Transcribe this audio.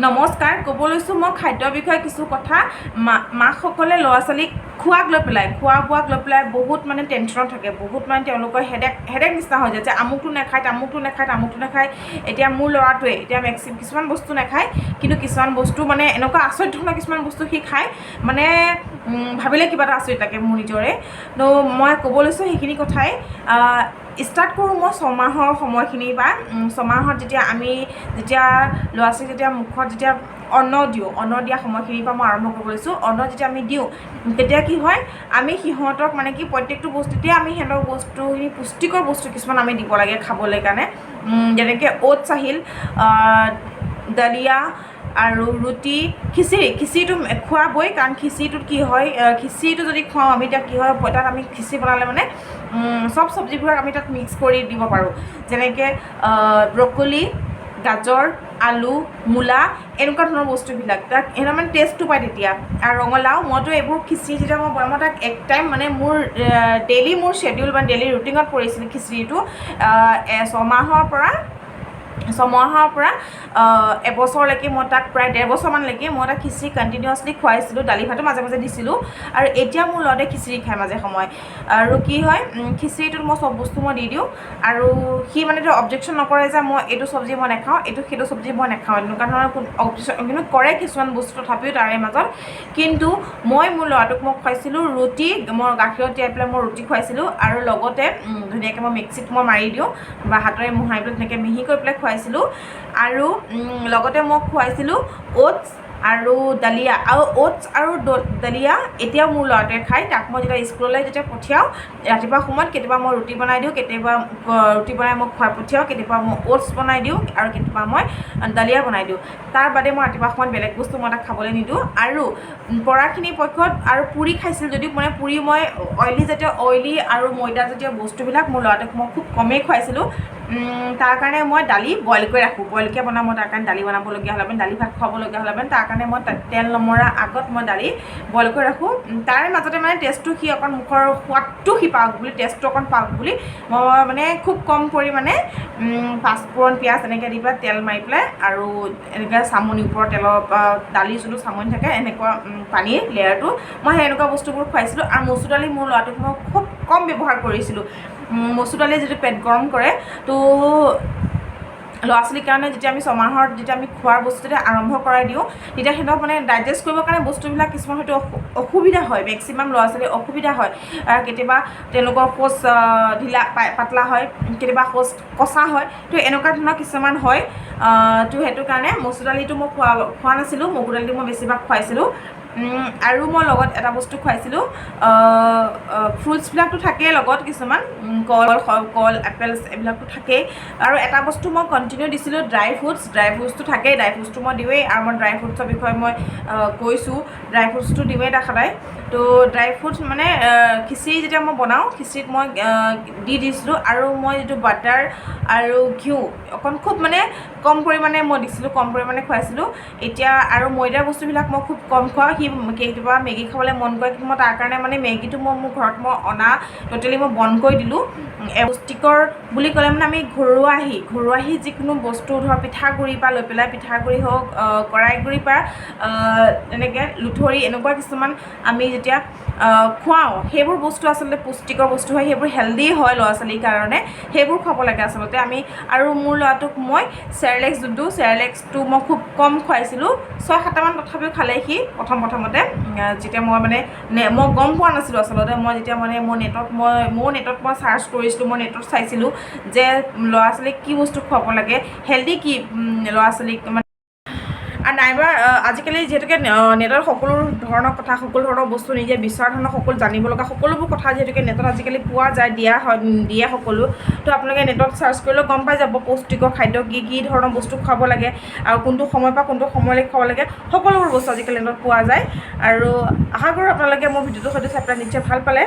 নমস্কাৰ ক'ব লৈছোঁ মই খাদ্যৰ বিষয়ে কিছু কথা মাকসকলে ল'ৰা ছোৱালীক খোৱা বোৱাক লৈ পেলাই বহুত মানে টেনশ্যনত থাকে বহুত মানে তেওঁলোকৰ হেডেক নিচিনা হৈ যায় যে আমুকটো নাখায় এতিয়া মোৰ ল'ৰাটোৱে এতিয়া কিছুমান বস্তু নাখায় কিন্তু কিছুমান বস্তু মানে এনেকুৱা আচৰিত ধৰণৰ কিছুমান বস্তু সি খায় মানে ভাবিলে কিবা এটা আচৰিত লাগে মোৰ নিজৰে তো মই ক'ব লৈছোঁ সেইখিনি কথাই ষ্টাৰ্ট কৰোঁ মই ছমাহৰ সময়খিনিৰ পৰা ছমাহত যেতিয়া ল'ৰা ছোৱালীক যেতিয়া মুখত যেতিয়া অন্ন দিয়া সময়খিনিৰ পৰা মই আৰম্ভ কৰিব লৈছোঁ অন্ন যেতিয়া আমি দিওঁ তেতিয়া কি হয় আমি সিহঁতক মানে কি প্ৰত্যেকটো বস্তুতে আমি সিহঁতক বস্তুখিনি পুষ্টিকৰ বস্তু কিছুমান আমি দিব লাগে খাবলৈ কাৰণে যেনেকৈ অ'টছ আহিল দালিয়া আৰু ৰুটি খিচিৰিটো খোৱাবই কাৰণ খিচিৰিটোত কি হয় খিচিৰিটো যদি খুৱাওঁ আমি এতিয়া কি হয় তাত আমি খিচিৰি বনালে মানে চব চব্জিবোৰক আমি তাত মিক্স কৰি দিব পাৰোঁ যেনেকৈ ব্ৰকলি গাজৰ আলু মূলা এনেকুৱা ধৰণৰ বস্তুবিলাক তাক সিহঁতৰ মানে টেষ্টটো পায় তেতিয়া আৰু ৰঙালাও মইতো এইবোৰ খিচিৰি যেতিয়া মই বনাওঁ তাক এক টাইম মানে মোৰ ডেইলি মোৰ শ্বেডিউল মানে ডেইলি ৰুটিনত পৰিছিল খিচিৰিটো ছমাহৰ পৰা এবছৰলৈকে মই তাক প্ৰায় 1.5 বছৰমানলৈকে মই তাক খিচিৰি কণ্টিনিউৱাছলি খুৱাইছিলোঁ দালি ভাতো মাজে মাজে দিছিলোঁ আৰু এতিয়া মোৰ ল'ৰাটোৱে খিচিৰি খায় মাজে সময় আৰু কি হয় খিচিৰিটোত মই চব বস্তু মই দি দিওঁ আৰু সি মানে অবজেকশ্যন নকৰে যে মই এইটো চব্জি মই নাখাওঁ সেইটো চব্জি মই নাখাওঁ এনেকুৱা ধৰণৰ অবজেকশ্যন কিন্তু কৰে কিছুমান বস্তু তথাপিও তাৰে মাজত কিন্তু মই মোৰ ল'ৰাটোক মই খুৱাইছিলোঁ ৰুটি মই গাখীৰত তিয়াই পেলাই মই ৰুটি খুৱাইছিলোঁ আৰু লগতে ধুনীয়াকৈ মই মিক্সিত মই মাৰি দিওঁ বা হাতেৰে মোহাৰি পেলাই তেনেকৈ মিহি কৰি পেলাই খুৱাইছিলোঁ আৰু লগতে মই খুৱাইছিলোঁ অ'টছ আৰু দালিয়া আৰু অ'টছ আৰু দালিয়া এতিয়াও মোৰ ল'ৰাটোৱে খায় তাক মই যেতিয়া স্কুললৈ পঠিয়াওঁ ৰাতিপুৱা সময়ত কেতিয়াবা মই ৰুটি বনাই দিওঁ কেতিয়াবা ৰুটি বনাই মই খুৱাই পঠিয়াওঁ কেতিয়াবা মই অ'টছ বনাই দিওঁ আৰু কেতিয়াবা মই দালিয়া বনাই দিওঁ তাৰ বাদে মই ৰাতিপুৱা সময়ত বেলেগ বস্তু মই তাক খাবলৈ নিদিওঁ আৰু পৰাখিনিৰ পক্ষত আৰু পুৰি খাইছিল যদিও মানে পুৰি মই অইলি আৰু ময়দা জাতীয় বস্তুবিলাক মোৰ ল'ৰাটোক মই খুব কমেই খুৱাইছিলোঁ তাৰ কাৰণে মই দালি বইল কৰি ৰাখোঁ বইলকৈ বনাওঁ মই তাৰ কাৰণে দালি বনাবলগীয়া হ'লে দালি ভাত খুৱাবলগীয়া হ'লে তাৰ কাৰণে মই তেল নমৰা আগত মই দালি বইল কৰি ৰাখোঁ তাৰে মাজতে মানে টেষ্টটো সি অকণ মুখৰ সোৱাদটো সি পাওক বুলি টেষ্টটো অকণ পাওক বুলি মই মানে খুব কম পৰিমাণে পাঁচফোৰণ পিঁয়াজ এনেকৈ দি পেলাই তেল মাৰি পেলাই আৰু এনেকৈ চামনি ওপৰত তেলৰ দালি যোনটো চামনি থাকে এনেকুৱা পানীৰ লেয়াৰটো মই সেই এনেকুৱা বস্তুবোৰ খুৱাইছিলোঁ আৰু মচুৰ দালি মোৰ ল'ৰাটোক মই খুব কম ব্যৱহাৰ কৰিছিলোঁ মচুৰ দালি যিটো পেট গৰম কৰে তো ল'ৰা ছোৱালীৰ কাৰণে যেতিয়া আমি ছমাহত যেতিয়া আমি খোৱাৰ বস্তু যেতিয়া আৰম্ভ কৰাই দিওঁ তেতিয়া সিহঁতক মানে ডাইজেষ্ট কৰিবৰ কাৰণে বস্তুবিলাক কিছুমান হয়তো অসুবিধা হয় মেক্সিমাম ল'ৰা ছোৱালীৰ অসুবিধা হয় কেতিয়াবা তেওঁলোকৰ শৌচ পাতলা হয় কেতিয়াবা শৌচ কচা হয় তো এনেকুৱা ধৰণৰ কিছুমান হয় তো সেইটো কাৰণে মচুৰ দালিটো মই খোৱা নাছিলোঁ মগুৰ দালিটো মই বেছিভাগ খুৱাইছিলোঁ আৰু মই লগত এটা বস্তু খুৱাইছিলোঁ ফ্ৰুটছবিলাকতো থাকেই লগত কিছুমান কল এপেলছ এইবিলাকতো থাকেই আৰু এটা বস্তু মই কণ্টিনিউ দিছিলোঁ ড্ৰাই ফ্ৰুটছটো থাকেই ড্ৰাই ফ্ৰুটছটো মই দিওঁৱেই আৰু মই ড্ৰাই ফ্ৰুটছৰ বিষয়ে মই কৈছোঁ ড্ৰাই ফ্ৰুটছটো দিওঁৱেই তাক সদায় তো ড্ৰাই ফ্ৰুটছ মানে খিচিৰি যেতিয়া মই বনাওঁ খিচিৰিত মই দি দিছিলোঁ আৰু মই যিটো বাটাৰ আৰু ঘিউ অকণ খুব মানে কম পৰিমাণে মই দিছিলোঁ কম পৰিমাণে খুৱাইছিলোঁ এতিয়া আৰু ময়দাৰ বস্তুবিলাক মই খুব কম খুৱাওঁ সি কেতিয়াবা মেগী খাবলৈ মন কৰে কিন্তু মই তাৰ কাৰণে মানে মেগীটো মই মোৰ ঘৰত মই অনা ট'টেলি মই বন্ধ কৰি দিলোঁ পুষ্টিকৰ বুলি ক'লে মানে আমি ঘৰুৱাহি যিকোনো বস্তু ধৰক পিঠাগুড়িৰ পৰা লৈ পেলাই পিঠাগুড়ি হওক কৰাই গুড়িৰ পৰা এনেকৈ লুথৰি এনেকুৱা কিছুমান আমি যেতিয়া খুৱাওঁ সেইবোৰ বস্তু আচলতে পুষ্টিকৰ বস্তু হয় সেইবোৰ হেল্ডি হয় ল'ৰা ছোৱালীৰ কাৰণে সেইবোৰ খুৱাব লাগে আচলতে আমি আৰু মোৰ ল'ৰাটোক মই চেৰেলেক্সটো মই খুব কম খুৱাইছিলোঁ 6-7মান তথাপিও খালে সি প্ৰথমতে যেতিয়া মই মানে মই গম পোৱা নাছিলোঁ আচলতে মই যেতিয়া মানে মোৰ নেটত মই চাৰ্চ কৰিছিলোঁ মই নেটত চাইছিলোঁ যে ল'ৰা ছোৱালীক কি বস্তু খুৱাব লাগে হেল্ডি কি ল'ৰা ছোৱালীক আৰু নাইবা আজিকালি যিহেতুকে নেটত সকলো ধৰণৰ কথা সকলো ধৰণৰ বস্তু নিজে বিচৰা ধৰণৰ সকলো জানিব লগা সকলোবোৰ কথা যিহেতুকে নেটত আজিকালি পোৱা যায় দিয়ে সকলো তো আপোনালোকে নেটত চাৰ্চ কৰিলেও গম পাই যাব পুষ্টিকৰ খাদ্য কি ধৰণৰ বস্তু খুৱাব লাগে আৰু কোনটো সময়ৰ পৰা কোনটো সময়লৈ খুৱাব লাগে সকলোবোৰ বস্তু আজিকালি নেটত পোৱা যায় আৰু আশা কৰোঁ আপোনালোকে মোৰ ভিডিঅ'টো হয়তো চাই পেলাই নিশ্চয় ভাল পালে।